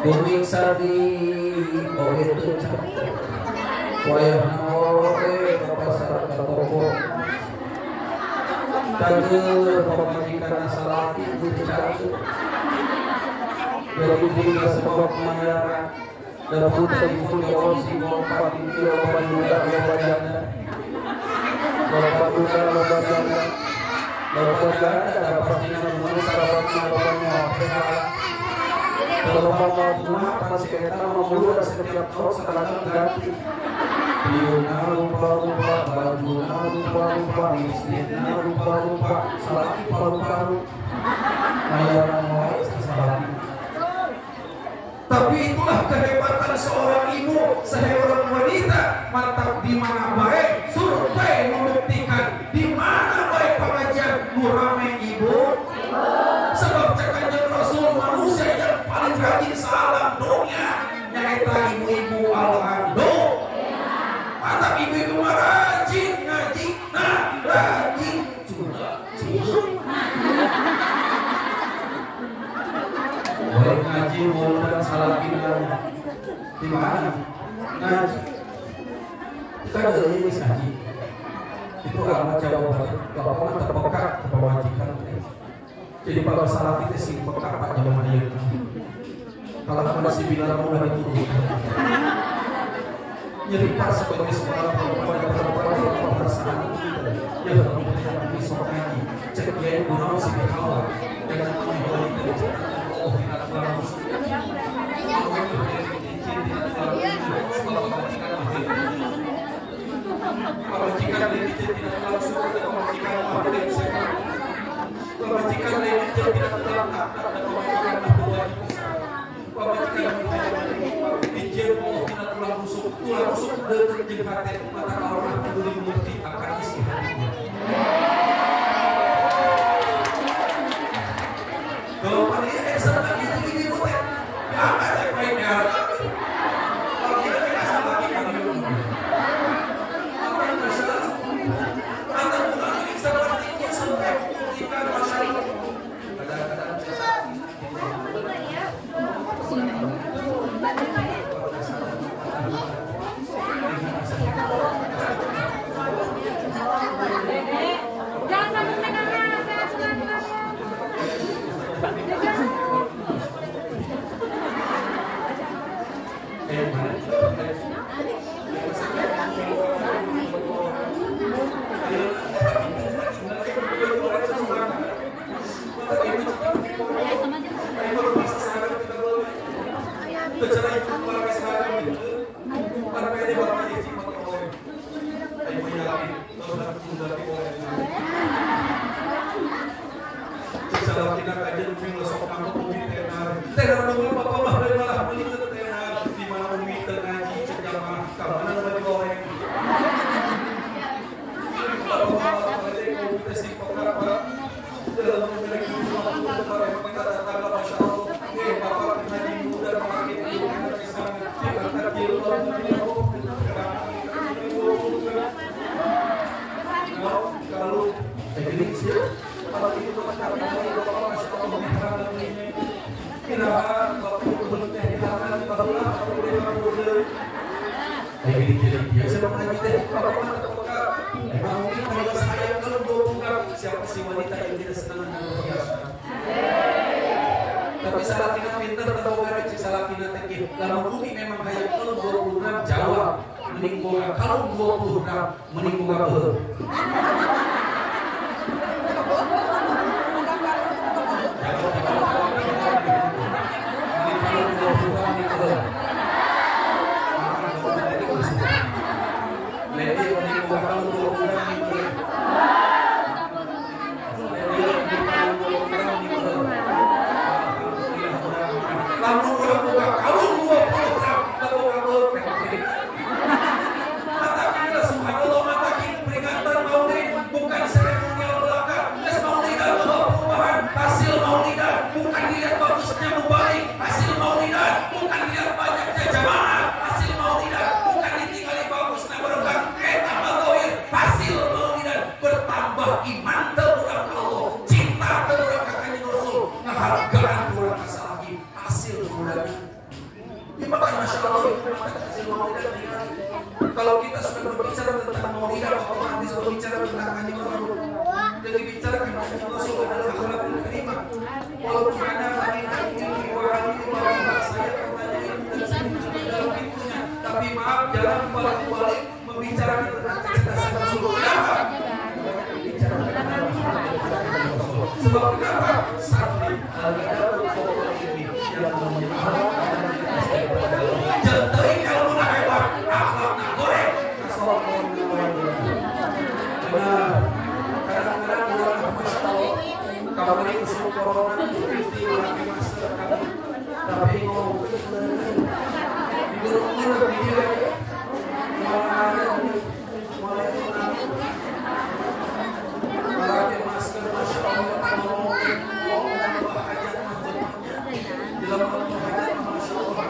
Buming sari oke itu wayah oke pasar toko dager pemajikan salati bucatu dari bumi sebab mayara dan putih putih osi pati kilo muda lobajana lobajana ada pastinya manusia lobanya kalau mau pasti kita mau mulu setiap tahun sekarang ganti rupa-rupa baju rupa-rupa miskinnya rupa-rupa salati paru-paru mayaran mulai salati. Tapi itulah kehebatan seorang ibu, seorang wanita mantap di mana baik survei membuktikan di mana baik pengajian murame ibu. Sebab cakapnya Rasul manusia yang paling rajin sealam dunia nyata ibu-ibu al-ando. Mantap ibu-ibu rajin ngaji, rajin boleh ngaji boleh salah pindah di mana ngaji kita ada ini ngaji itu karena jawaban bapak terpekat kebajikan. Jadi kalau salah itu sih pekat pak zaman air. Kalau masih bilang mau dari itu, jadi pas sebagai seorang perempuan yang perasaan ya berkepentingan di soal ngaji. Cek dia yang guna si berhawa dengan menghilangkan itu. Oh tidak terlalu. Kalau jika dia tidak langsung kalau jika dia kebajikan yang tidak terangkat dan kebajikan berbuat kebajikan dijen mau tidak tulang rusuk dari jengkate mata orang peduli mengerti akan isi hatinya. Kalau pada ini sedang itu ya ada baiknya. Kalau kita tidak salah kita siapa si wanita yang tidak senang berhiasan. Tapi salah kita pintar tahu kan salah kita teknik. Dalam bumi memang hayang kalau 20 gram jawab meninggung kalau 20 gram meninggung apa? Hasil mau lidah bukan dilihat bagusnya mau baik, hasil mau lidah bukan dilihat banyak Masya Allah. Kalau kita sudah berbicara tentang maulidah, otomatis berbicara tentang hanya Allah. Jadi bicara tentang Rasul adalah akhlakul karimah. Walaupun ada ini saya dalam pintunya, tapi maaf jangan balik membicarakan tentang kecerdasan Rasulullah. Sebab kenapa? Sampai ini yang jadi kalau nak hebat, akhlaknya goreng. Kadang-kadang orang Masya Allah, kalau ini usul corona mesti pakai masker, tapi mau diurut-urut di dia, mulai pakai masker. Masya Allah, kalau mau hajat di dalam hajat Masya Allah.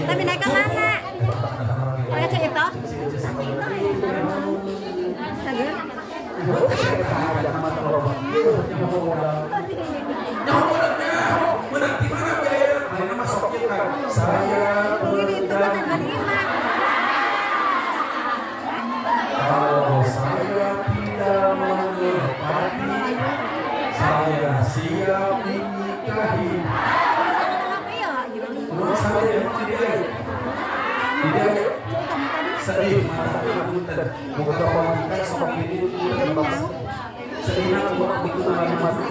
Tapi naik ke mana? Pakai cek itu? Sabar. Kalau saya tidak mengerti, saya siap dinikahi. Tidak sedih bukan komunitas seperti itu sedih nak buat dikurangi mati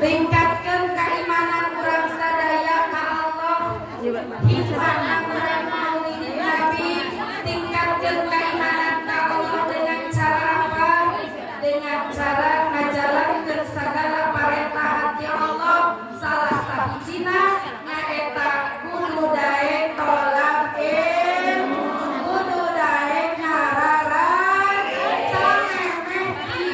tingkatkan keimanan kurang sadaya ke Allah, hifdzan kurang maulid Nabi, tingkatkan keimanan ke Allah dengan cara apa? Dengan cara ngajalankeun segala perintah hati Allah. Salah sahijina nyaeta kudu daek tolak kudu daek ngararan samemeh diaji.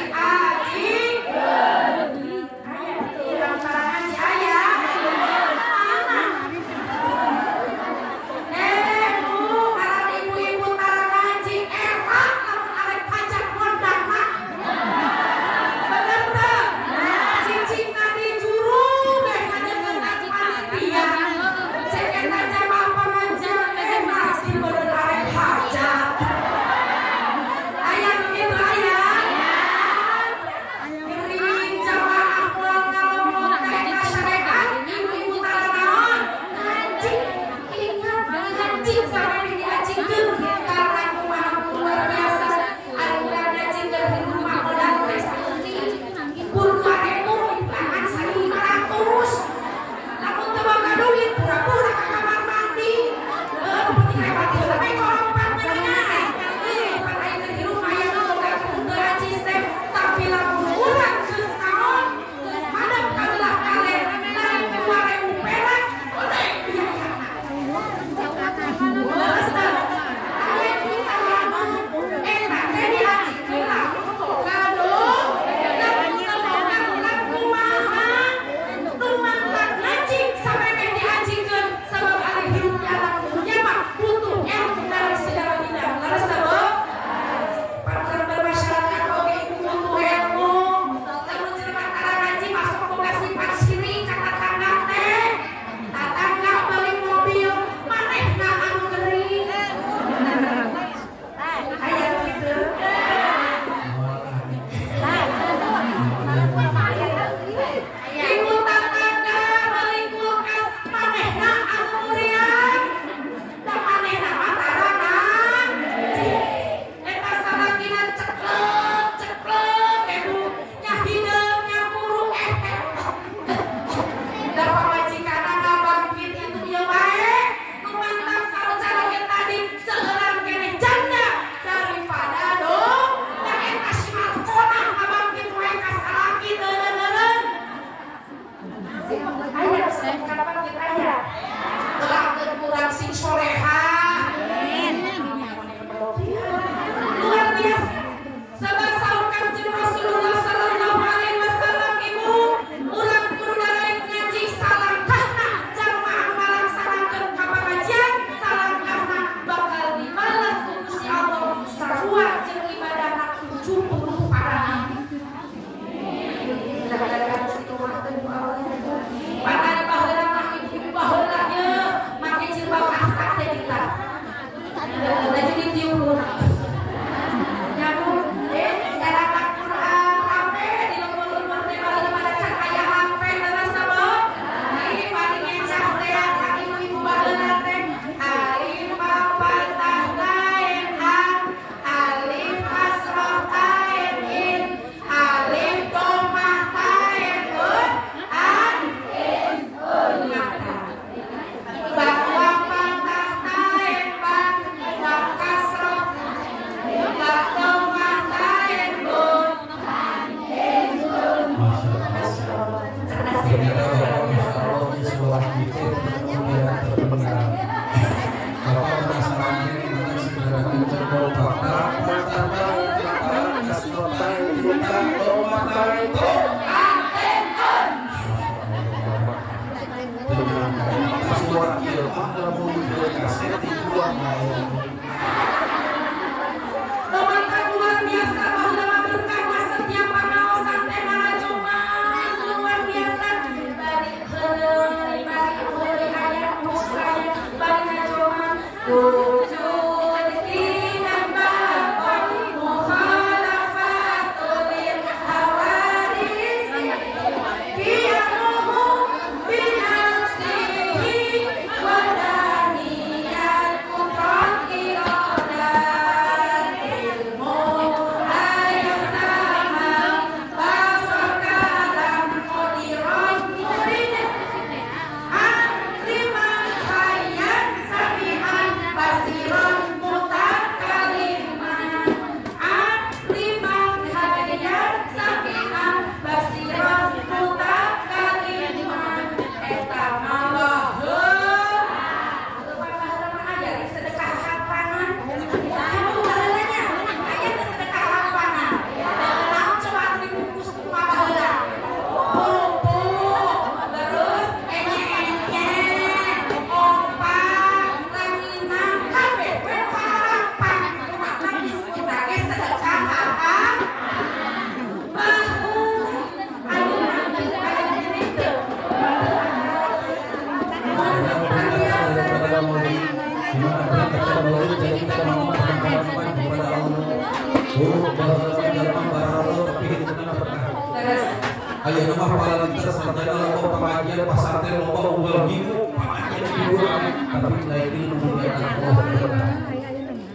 Ayo nama palinter sarjana loba pengajian pasantren loba unggal minggu pengajian hiburan tapi naik ilmu dunia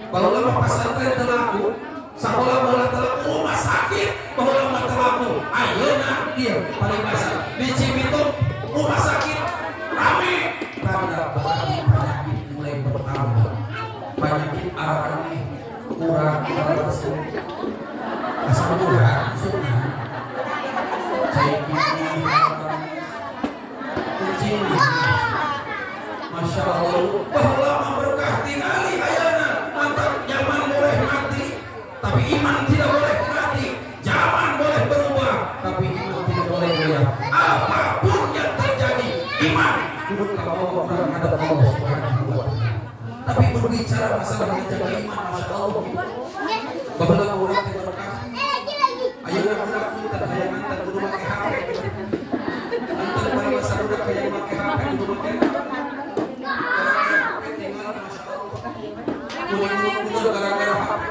kalau lama pasantren telaku sekolah bola telaku rumah sakit bahwa lama telaku ayeuna dia paling biasa di Cibitung rumah sakit rame karena penyakit mulai bertambah penyakit arane kurang terus asal kurang sunnah Masya Allah, bahwa berkah tinggali ayana mantap zaman boleh mati, tapi iman tidak boleh mati. Zaman boleh berubah, tapi iman tidak boleh goyah. Apapun yang terjadi, iman turut kalau orang ada Allah Subhanahu wa Ta'ala. Tapi berbicara masalah menjaga iman, Masya Allah, bahwa orang yang berkah, ayana orang kita kayak mantan kudu pakai HP, mantan bayi masa muda kayak pakai HP kudu pakai. Gara-gara HP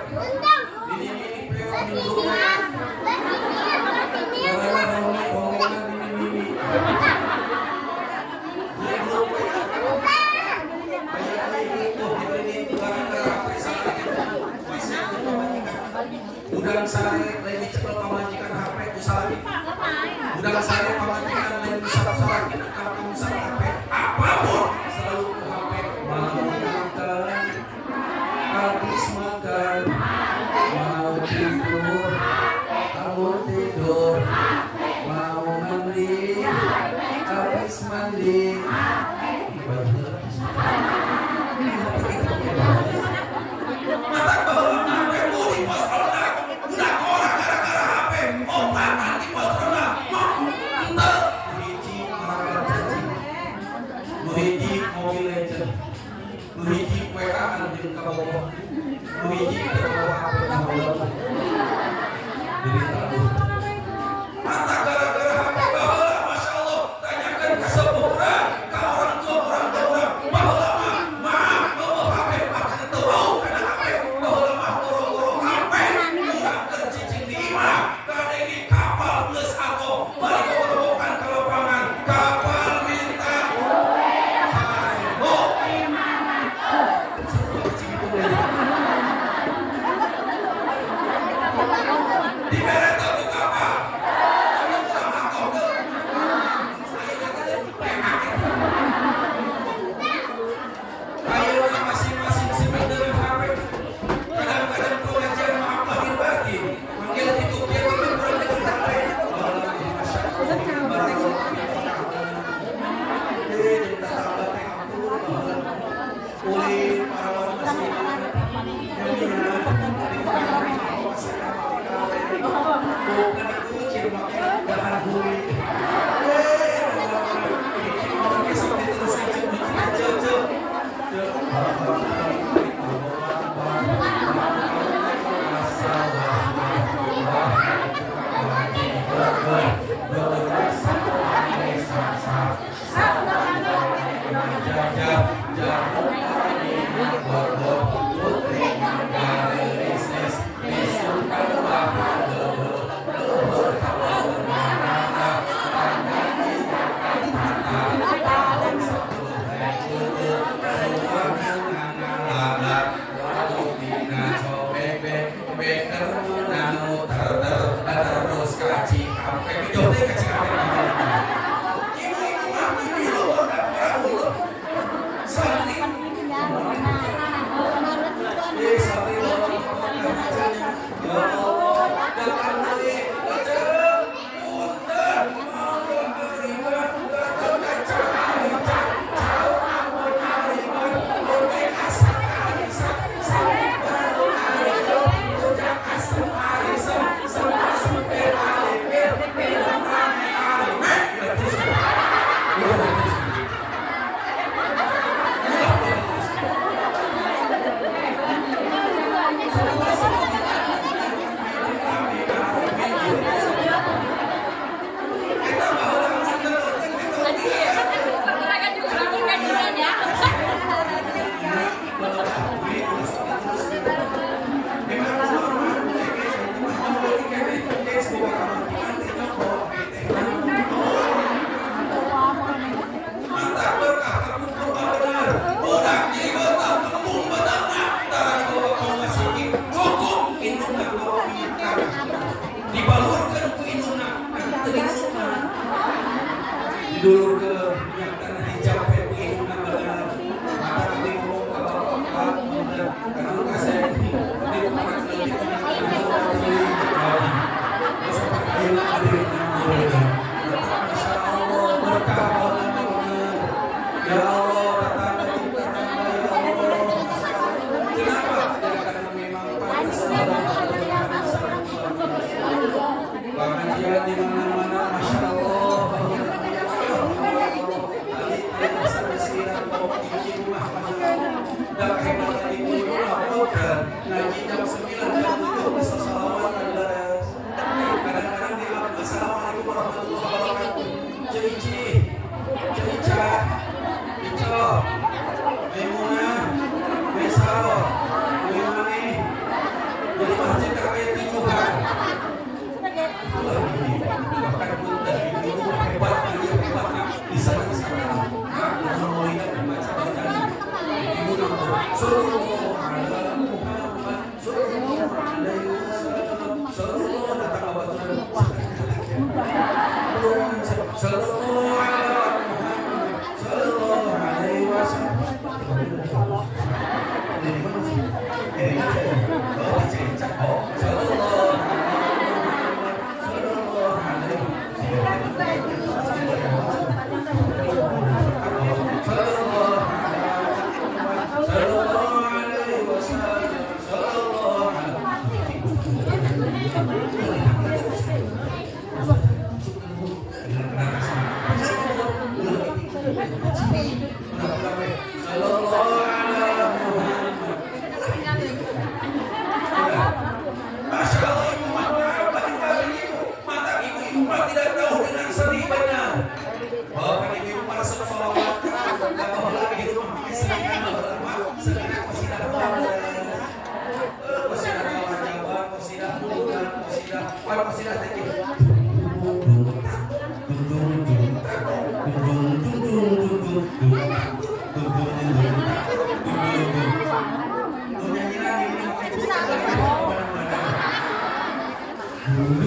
udang sare lagi cekel pamajikan HP ku salaki udang sare pamajikan lagi salaki kalau kamu salah HP apapun selalu ke HP habis makan mau tidur mau mandi habis mandi mata bahwa HP di pos ronda udah korak gara-gara HP omongan di pos ronda hiji hiji Mobile Legend hiji WA anjing kabogoh hiji kabogoh HP kabogoh mata gara-gara HP bahwa Masya Allah tanyakan ke sepura ke orang tua bahwa maaf bahwa HP makan terau karena HP bahwa mah goro-goro HP kurang tercicing di imam karena ini kapal plus aku balik goro-gorokan ke lapangan kapal minta di Dulu ke minyak tanah hijau PPI benar mata kami ngomong ke bapak karena kasih ini bukan lebih Masya Allah berkah ya Allah tetangga kita tetangga ya Allah kenapa karena memang pantas pengajian di mana-mana Masya Allah ngaji jam 9 jam 7 bisa salawat kadang-kadang dia assalamualaikum warahmatullahi wabarakatuh Cici Cica Ico Maimunah Mesal Maimuni jadi masjid kayak tujuan bahkan pun dari dulu hebat di sana melihat baca-baca ibu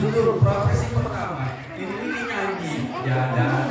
Dulu profesi pertama ini nyanyi jalan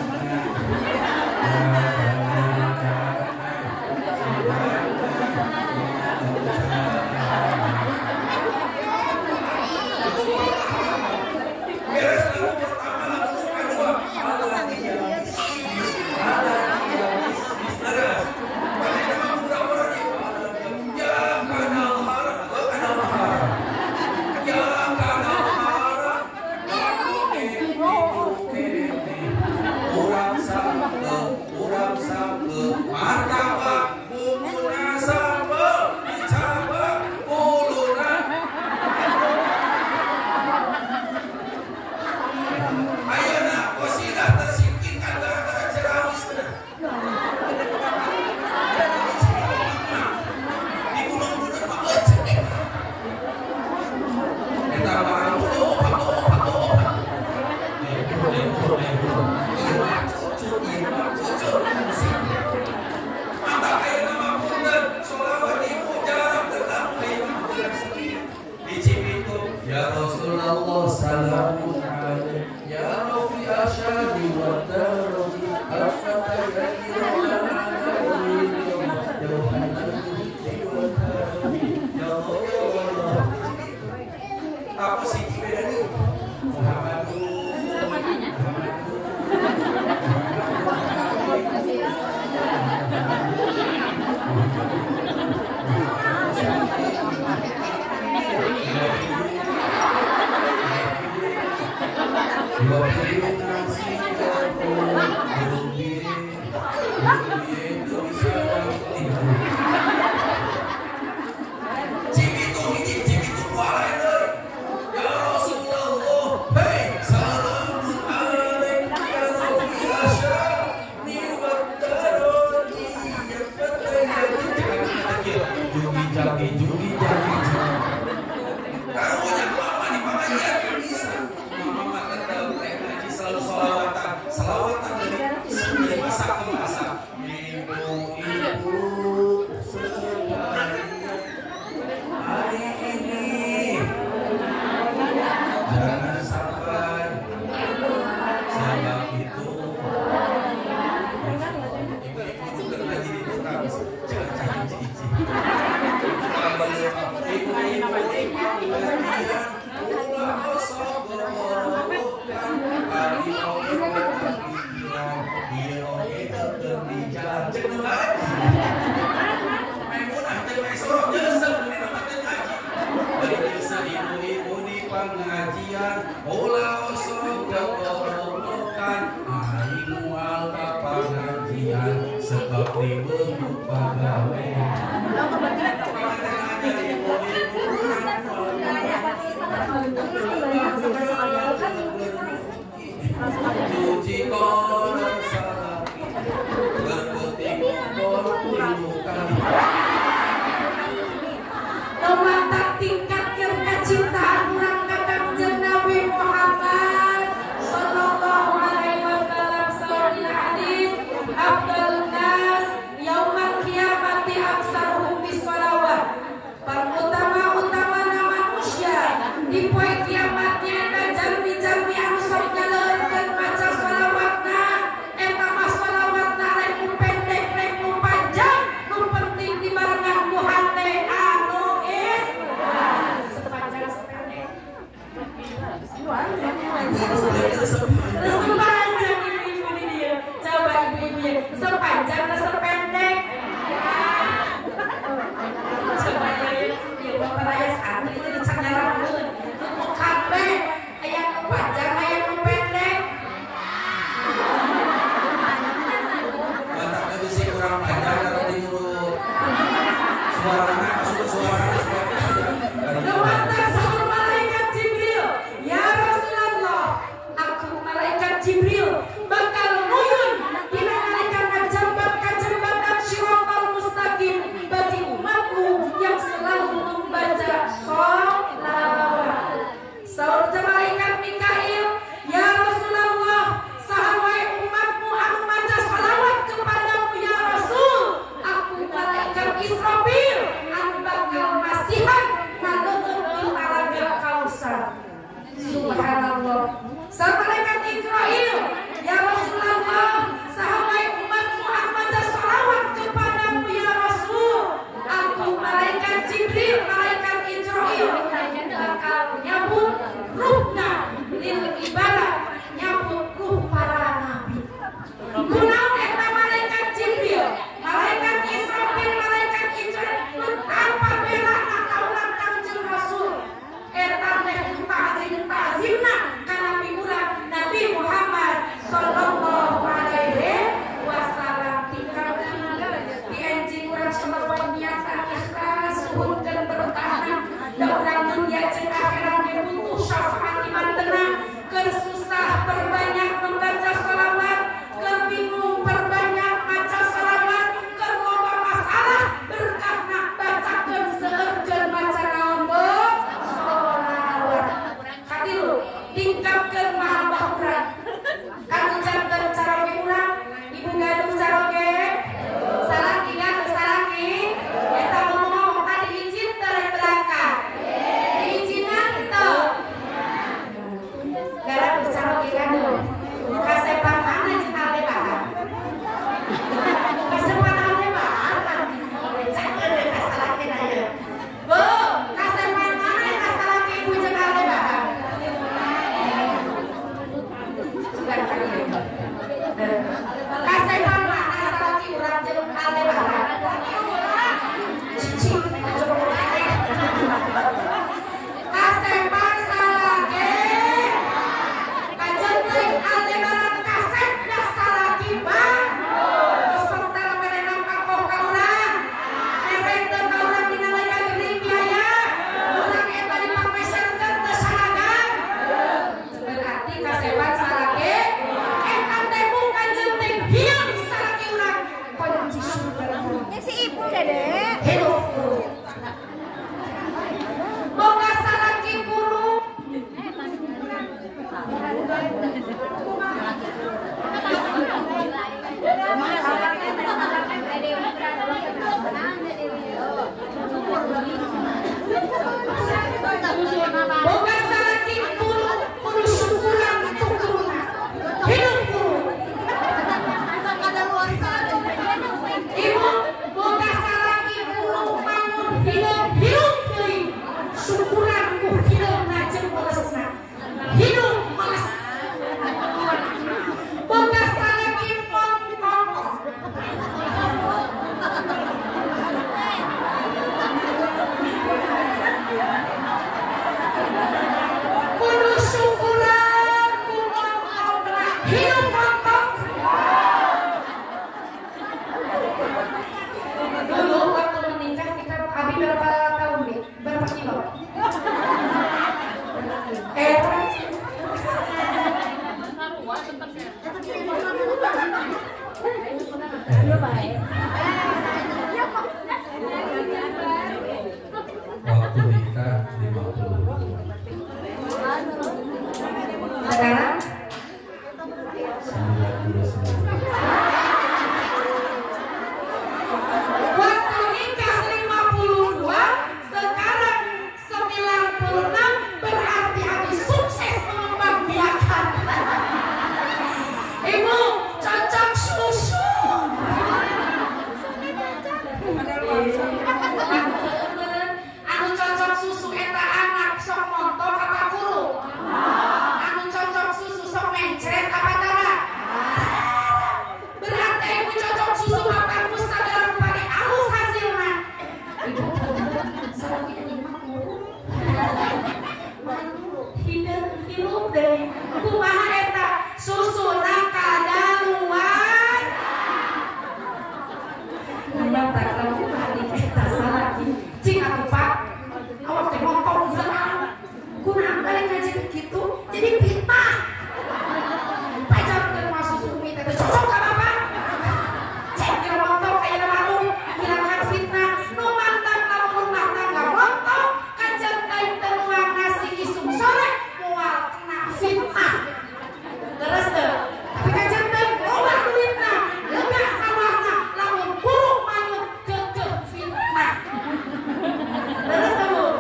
salamun alaikum ya rafi asyadi wa daraji apa sih bedanya pengajian ulah sogokorokan aing mual ka pengajian sebab ribut pagawe cuci kolong salaki berpetik kolong dilukan Tomatak tingkat kecintaan urang ka Kangjeng Nabi Muhammad sallallahu alaihi wasallam saurina hadis afdalun nas yaumal qiyamati aksaruhum bisolawat perutama-utamana manusia di poe kiamatnya eta jalmi-jalmi anu sok nyaleurkeun maca shalawatna eta mah shalawatna rek nu pendek rek nu panjang nu penting dibarengan ku hate anu sepanjang ibu-ibu ini dia coba ibu-ibunya sepanjang atau sependek coba ya bapak raya satu itu dicanggarankeun untuk kabeh aya nu panjang aya nu pendek mata bisa kurang panjang atau diurut suaranya masuk suara Jibril bakal nuyun dina nalika ngajambat kajambatan Shiratal Mustaqim bagi umatku yang selalu membaca sholawat. Saur malaikat Mikail, ya Rasulullah, sahawae umatmu anu maca sholawat kepadamu ya Rasul, aku malaikat Israfil anu bakal masihan naleukeun di Talaga Kausar. Subhanallah. Malaikat Israil, ya Rasulullah, sahabat umatmu Muhammad salawat kepadamu ya Rasul. Aku malaikat Jibril, malaikat Israil bakal nyambut ruhna lil ibadah, nyambut ruh para nabi. Kunaon eta malaikat Jibril, malaikat Israfil, malaikat Israil tanpa bela kaulan Kangjeng Rasul. Eta teh ta'zimna Nabi Muhammad sallallahu alaihi wasallam tinggal di enjing urang semua niatan ikhlas suhun dan bertahan da urang syukuran ku hideungna jeung melesna. Hidup meles. Bogas salaki pong-pong. Kudu syukuran ku pong-pongna. Hidup pong-pong. Dulu waktu menikah kita abi berapa tahun nih? Berapa kilo? Waktu nikah 50. Sekarang 99. waktu nikah 52, sekarang 96, berarti habis sukses mengembangbiakan. Ibu cocok susu. Anu cocok susu eta anak sok montok apa guru? Anu cocok susu sok mencret apa darah? Berarti ibu cocok susu makan musa dalam pagi halus hasilnya. Ibu sarang ini hidup deh. Kumaha eta susu kadaluan. Mata kalau hari kita salah cing aku pak awak teh motor gelang kurang kali ngaji gitu jadi fitnah pacar ke masuk suku teh cocok gak apa cek kira motor kayak baru hilangkan fitnah nu mantap lamun rumah tangga motor kajan kain teruang nasi isum sore mual kena fitnah terus tuh tapi kajan teh loba duitna lega salahna lamun buruk manut ke fitnah terus tuh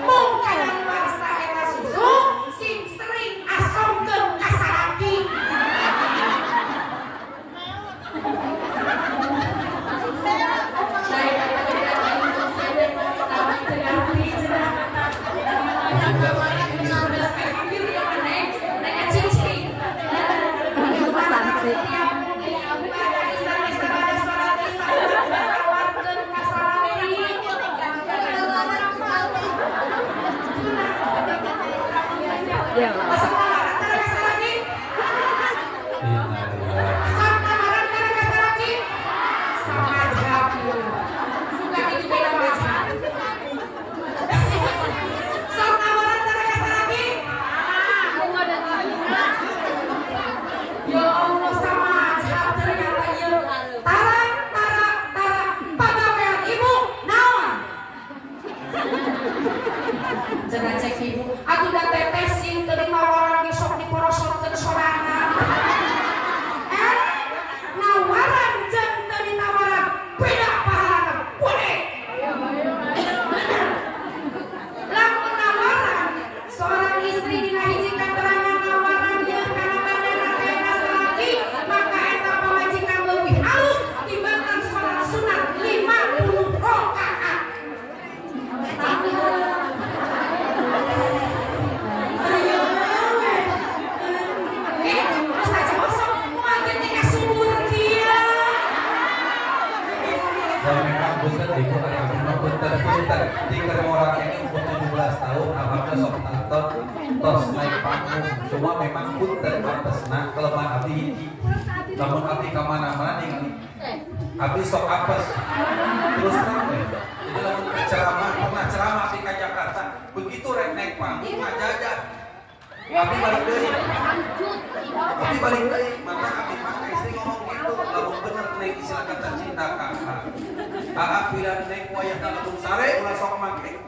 mungkin bangsa eta susu sing sering asomkeun kasaraki. Jangan cek ibu, aku udah tetesin terima orang yang sok diporosotkeun sorangan. Nawaran jeung teu nawaran beda pahalana kude. Lamun nawaran seorang istri dina hiji katerangan nawaran ieu kana bandana teh salaki, maka eta pamajikan leuwih halus timbangkan salat sunat 50 rakaat. Punten tinggal orang ini umur 17 tahun apakah sok nonton tos naik panggung cuma memang punten apesna kelemahan abdi hiji namun abdi kamana-mana ningali abdi sok apes terus terang jadi lamun pernah ceramah abdi ka Jakarta begitu rek naik panggung ngajaga abdi balik deui maka abdi mah istri ngomong gitu lamun bener naik istilah kata cinta kakak Aak bilang naik wayah langsung sare ulah sok make.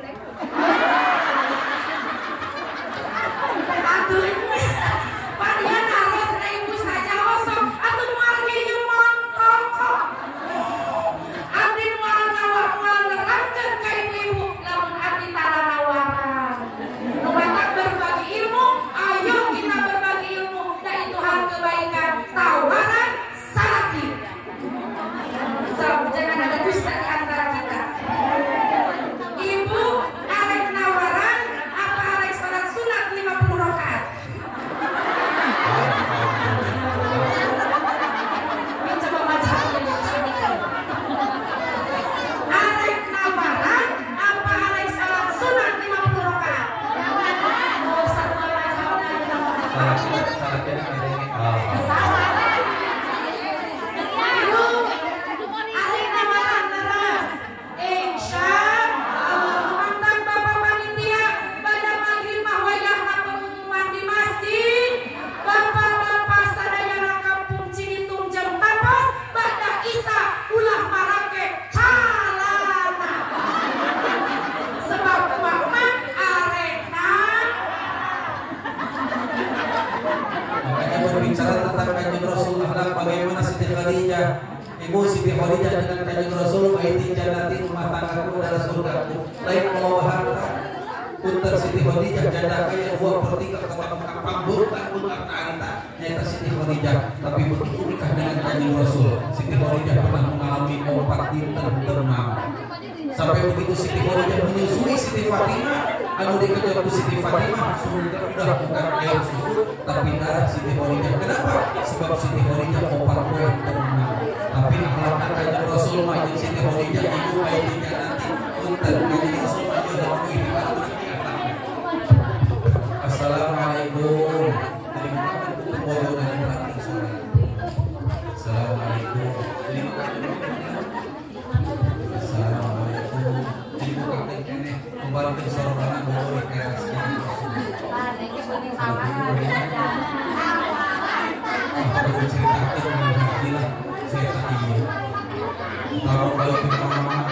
Aduh, padian harus ibu saja osok. Atuh moal kieu mongkok. Abdi moal nawar nerangkeun ka ibu-ibu lamun abdi tara nawaran. Nu batak berbagi ilmu, ayo kita berbagi ilmu dan itu hal kebaikan. Tawaran salaki. Jangan ada dusta di antara kita. tanggaku adalah surgaku. Lain membawa harta. Punten Siti Khadijah janda kaya 2/3 pambutan bukan harta nyata Siti Khadijah. Tapi begitu nikah dengan Kanjeng Rasul, Siti Khadijah pernah mengalami 4 dinten demam. Sampai begitu Siti Khadijah menyusui Siti Fatimah, anu dikejar ku Siti Fatimah sudah bukan air susu tapi darah Siti Khadijah. Kenapa? Sebab Siti Khadijah 4 poin demam. Tapi akhlakna Kanjeng Rasul mah jeung Siti Khadijah ibu bae dinya nanti punten Kanjeng Rasul mah jeung Assalamualaikum. Terima kasih untuk bodoh dan praktik sore. Assalamualaikum. Terima kasih. Assalamualaikum. Terima kasih kene kembali ke sorban bodoh keras. Aku ceritakan gila saya tadi. Kalau kita mama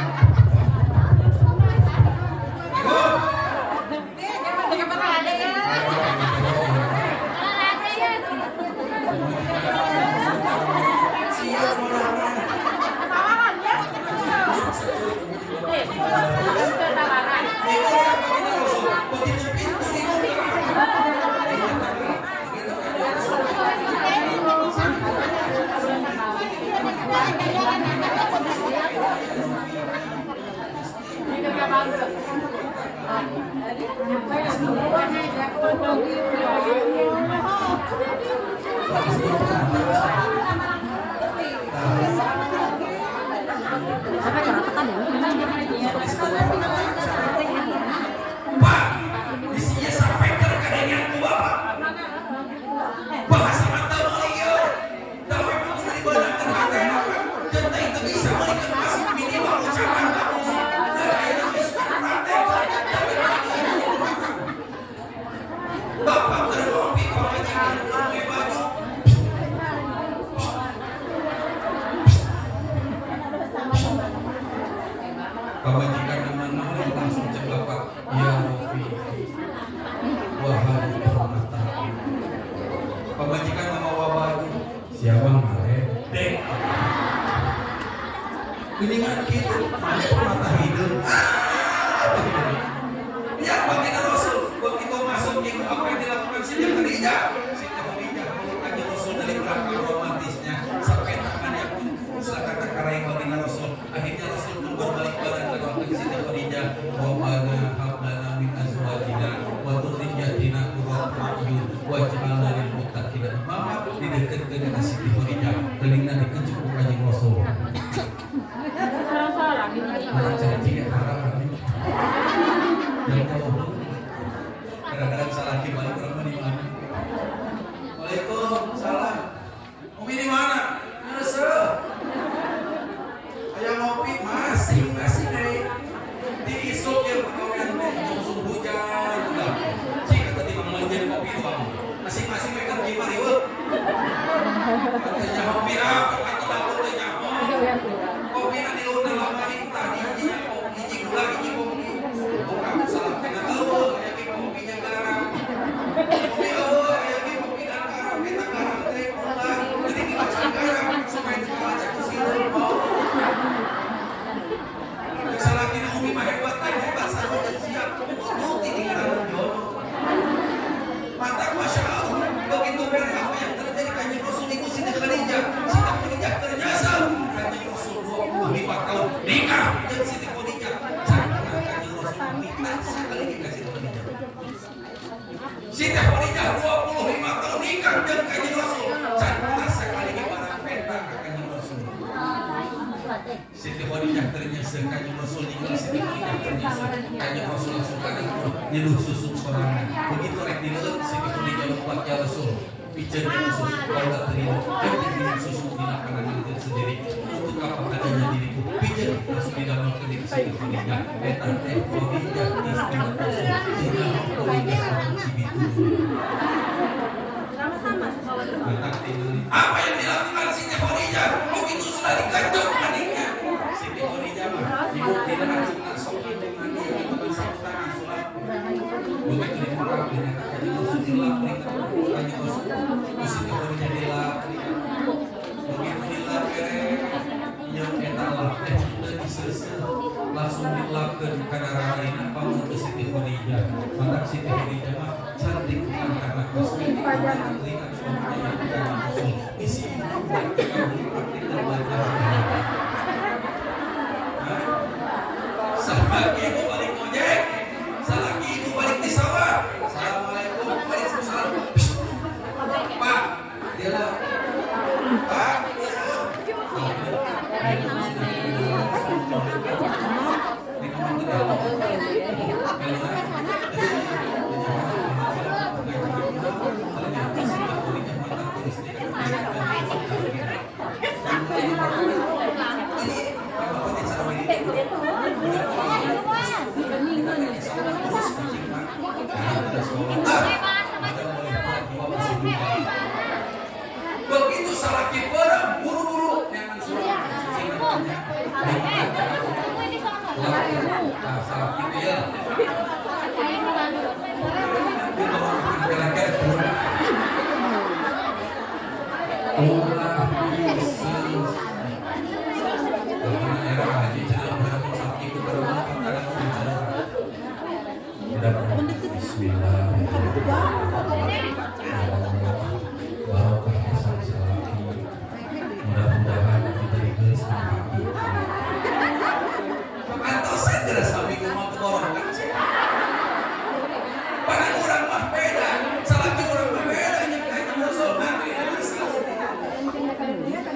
Siti Khadijah 25 tahun nikah dengan Kanjeng Rasul. Cantik sekali di barang peta Kanjeng Rasul. Siti Khadijah ternyata Kanjeng Rasul nikah Siti Khadijah ternyata Kanjeng Rasul langsung kali nyeluh susu sorangan. Begitu rek dileut Siti Khadijah lupa ya Rasul. Pijen susu kalau terima dan diminum susu di makanan itu sendiri. Untuk apa adanya diriku pijen langsung didamel ke diri Siti Khadijah. Eta teh Khadijah istimewa Rasul. Apa yang dilakukan Siti Khadijah? Begitu sudah digantung adiknya. Siti Khadijah mah ibu tidak cuma sopan dengan dia dengan satu tangan surat. Begitu dibuka ternyata Kanjeng Rasul dilap Kanjeng Rasul. Siti Khadijah dilap. Begitu dilap yang eta lah teh dari sesel langsung langsung dilakukan karena lain pamun ke Siti Khadijah. Maka Siti Khadijah mah cantik karena Gusti Allah berikan suaminya yang karena Rasul. Isi Salaki ibu balik ojek, salaki ibu balik di sawah. Assalamualaikum, waalaikumsalam. Pak, dia lah. Pak, begitu salaki perang buru-buru jangan suruh salaki dia mudah-mudahan diberi rezeki. Atau saya tidak sampai rumah orang kan? Pada orang mah beda, salaki orang mah beda yang kaya Rasul nanti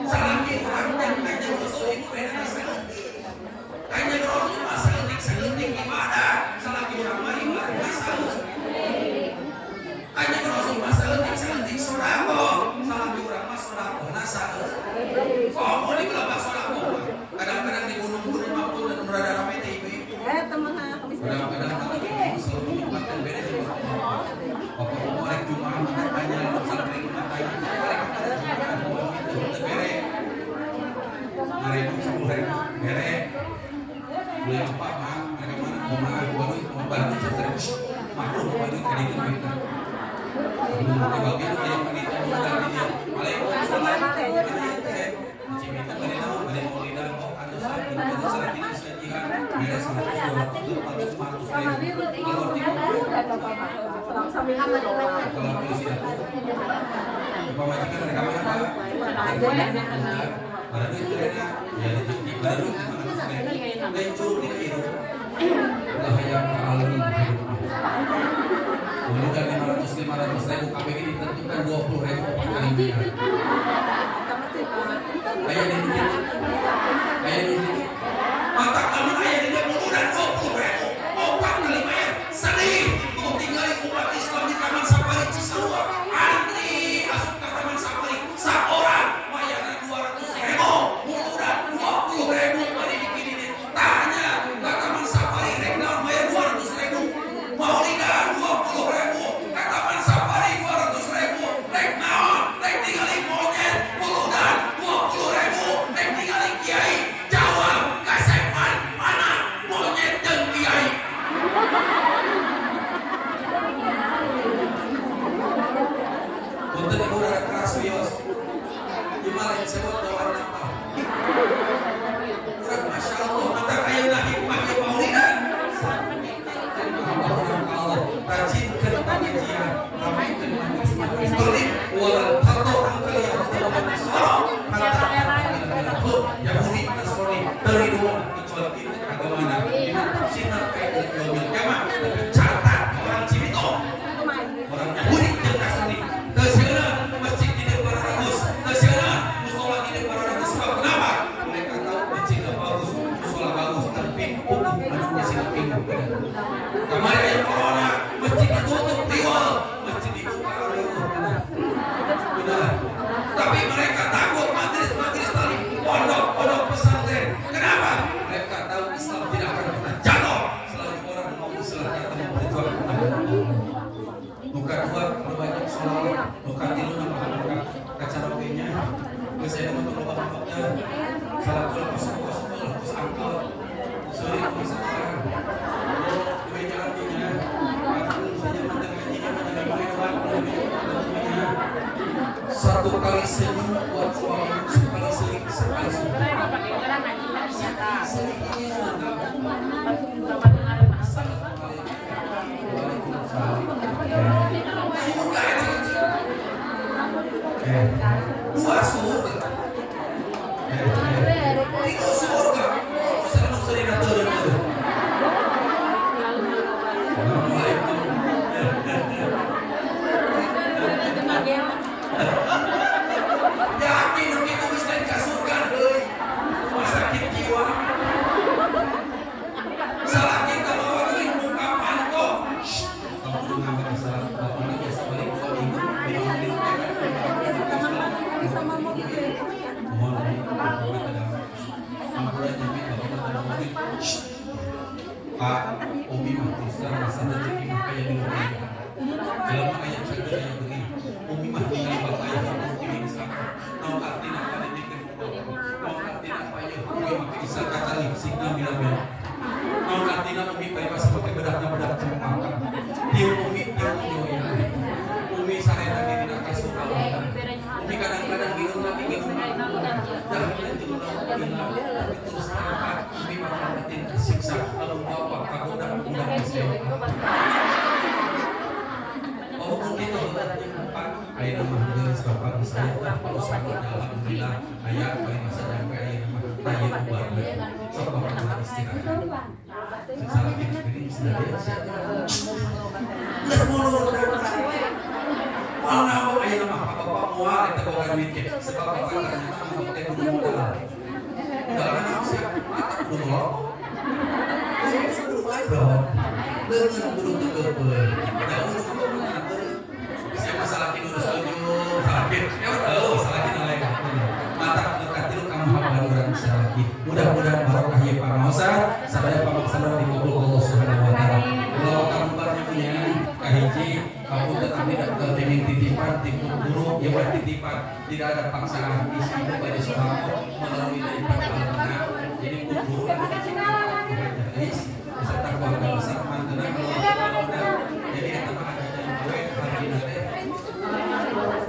salaki orang yang kaya Rasul itu beda salaki. Kaya Rasul mah salaki gimana? Salaki orang mah ibadah salaki. Kaya Rasul mah salaki sodako, salaki orang mah sodako nasa. Oh, mau di belakang sodako. Kadang-kadang di gunung-gunung mampu dan berada ramai ibu-ibu. Kadang-kadang selalu menyempatkan beda juga. Pokoknya mulai Jumat tanya sampai Jumat tanya. Bere. Mereka 10.000 bere. Beli apa mah? Mereka mana mau makan baru mau bantu stres. Maklum bantu kali itu kita. Belum bagian yang kita modal dia. Waalaikumsalam. Cimita balik mau balik mau lidah mau atau sakit atau sakit sajian beda sama itu kalau polisi itu pemajikan mereka mana ada duit mereka ya rezeki baru dan curi itu lah yang kalau dulu kan 500 ribu KPG ditentukan 20 ribu per kali ayah di mata kamu ayah di dan 20 ribu 4 kali bayar sedih mau tinggal umat Islam di Taman Safari Cisarua antri asup ke Taman Safari seorang bayarnya 200 ribu dan 20 ribu balik dikini tanya ke Taman Safari reknar bayar 200 ribu mau lidah 20 ribu ke Taman Safari 200 ribu reknar rek tinggalin monyet dan 20 ribu rek tinggalin kiai jawab kasepan mana monyet dan kiai untuk ibu rada keras bios gimana yang sebut doang apa kurang Masya Allah mata kayu lagi pakai maulidan Allah rajinkan pengajian ramaikan majelis berlin walau tato angkali yang terlalu sorok Yahudi Nasrani dari dua kecuali itu agamanya ini sinar kayak jual jamaah tapi catat orang Cibito orang Yahudi dan Nasrani kesana masjid tidak para ragus kesana musola tidak para ragus kenapa mereka tahu masjid bagus musola bagus tapi hukum masjid pindah kemarin yang corona masjid ditutup riwal masjid dibuka benar tapi mereka takut majelis tadi pondok pesantren kenapa mereka tahu Islam tidak akan pernah jatuh selalu orang mau Islam datang berjuang bukan dua berbanyak sholawat bukan tilu nama bukan kacarokenya kesana untuk lubang-lubangnya salah pula pas angkot sulit bisa jalan jalan punya saja Pak Umi mah terus terang masa rezeki mah kayak di rumah ya. Dalam ayat sadar yang begini, Umi mah tinggal bapak ayah yang mungkin ini sama. Nau artinya apa ini kan? Nau artinya apa ya? Umi mah bisa kata lipsingnya bila-bila. Nau artinya Umi bebas pakai bedak cempaka. Dia Umi ya. Umi saya lagi tidak kasih tahu. Umi kadang-kadang bingung lagi. Jangan lanjut tapi terus terang Umi mah ngertiin siksa lalu bapak kagoda udah saya. Oh mungkin Pak, ayah nama geus bapak saya kalau sakit alhamdulillah ayah bae masa sampai ayah nama tanya buat sok bapak istirahat. Salah ini sudah dia. Geus mulur wah nama ayah nama bapak mual eta boga duit ge sebab bapak ternyata teh kudu modal. Modal anak sih mata kudu lo. Kudu bae dong. Leungeun kudu tegeupeun. Masalah tidur setuju sakit ya udah salah kita lagi mata dekat itu kamu habaruran lagi mudah-mudahan barokah ya pangosa sadaya pamaksana dikabul Allah Subhanahu wa taala kalau kamu punya kahiji kamu tetap tidak ketingin titipan tipu guru ya buat titipan tidak ada paksaan di sini pada seorang melalui titipan alumna jadi guru jadi beserta keluarga besar mantenan jadi itu mah ada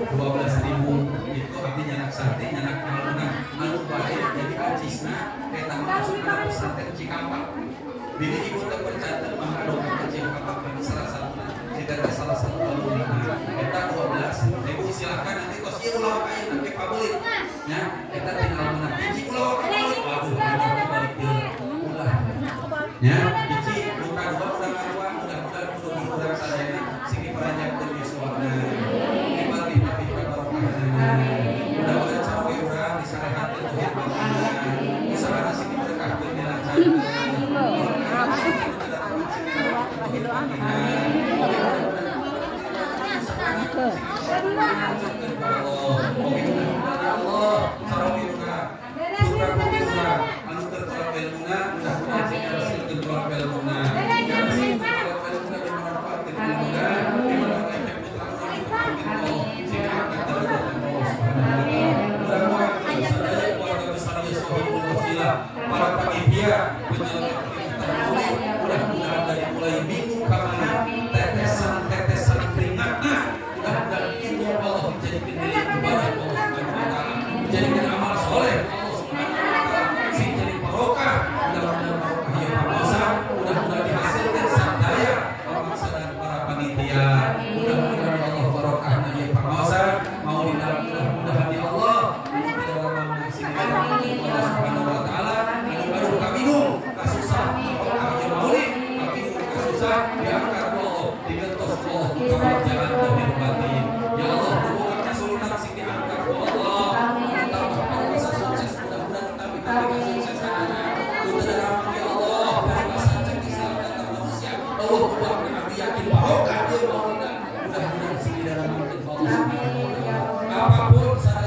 12.000 itu artinya anak sate, anak maluna, anu baik jadi acisna, kita masuk ke pesantren Cikampek. Bini ibu terpercatat mengandung kecil kapal kami salah satu, tidak salah satu alumni. Kita 12.000 silakan nanti kos ieu ulah kain nanti pabelit, ya kita tinggal mana biji ulah kain, waduh ini balik ulah, ya biji buka dua udah karuan, mudah-mudahan kudu diurang sadayana, sini peranjak demi suarana. Mudah-mudahan cawe urang disarehatkeun tauhid panjenengan. Usahana sing diberkahkeun dilancarkeun. Para panitia mudah-mudahan dari mulai minggu kemarin tetesan keringatna mudah-mudahan itu Allah menjadikan diri ibadah Allah Subhanahu wa taala menjadikan amal soleh Allah Subhanahu wa taala sing jadi barokah mudah-mudahan barokah ya pamosa mudah-mudahan dihasilkan sadaya pemaksaan para panitia mudah-mudahan Allah barokahna ya pamosa mau mudah-mudahan ya Allah dalam sini Allah Subhanahu wa taala kasusah kami maulid tapi kasusah diangkat Allah digentos Allah kepada jalan dan batin ya Allah bukan kesulitan sing diangkat Allah tambah kuasa sukses mudah-mudahan kami kesuksesan untuk rahmat ya Allah kuasa keselamatan manusia Allah buat kami yakin barokah ya Allah mudah-mudahan sing dalam rahmat Allah Subhanahu wa taala apapun saya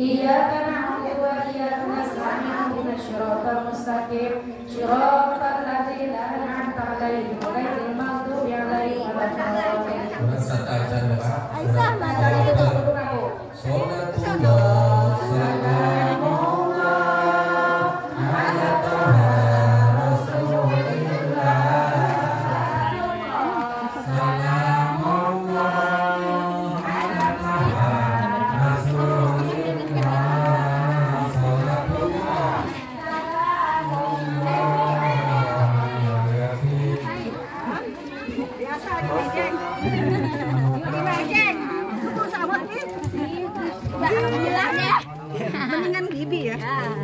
Iyyaka na'budu wa iyyaka nasta'in ihdinas siratal mustaqim siratal ladzina an'amta 'alaihim ghairil maghdubi 'alaihim waladdallin. Aisyah, mana itu kudu kamu? Salatullah salamullah ala taha rasulillah salamullah ala taha rasulillah salatullah biasa di Mejeng. Ah.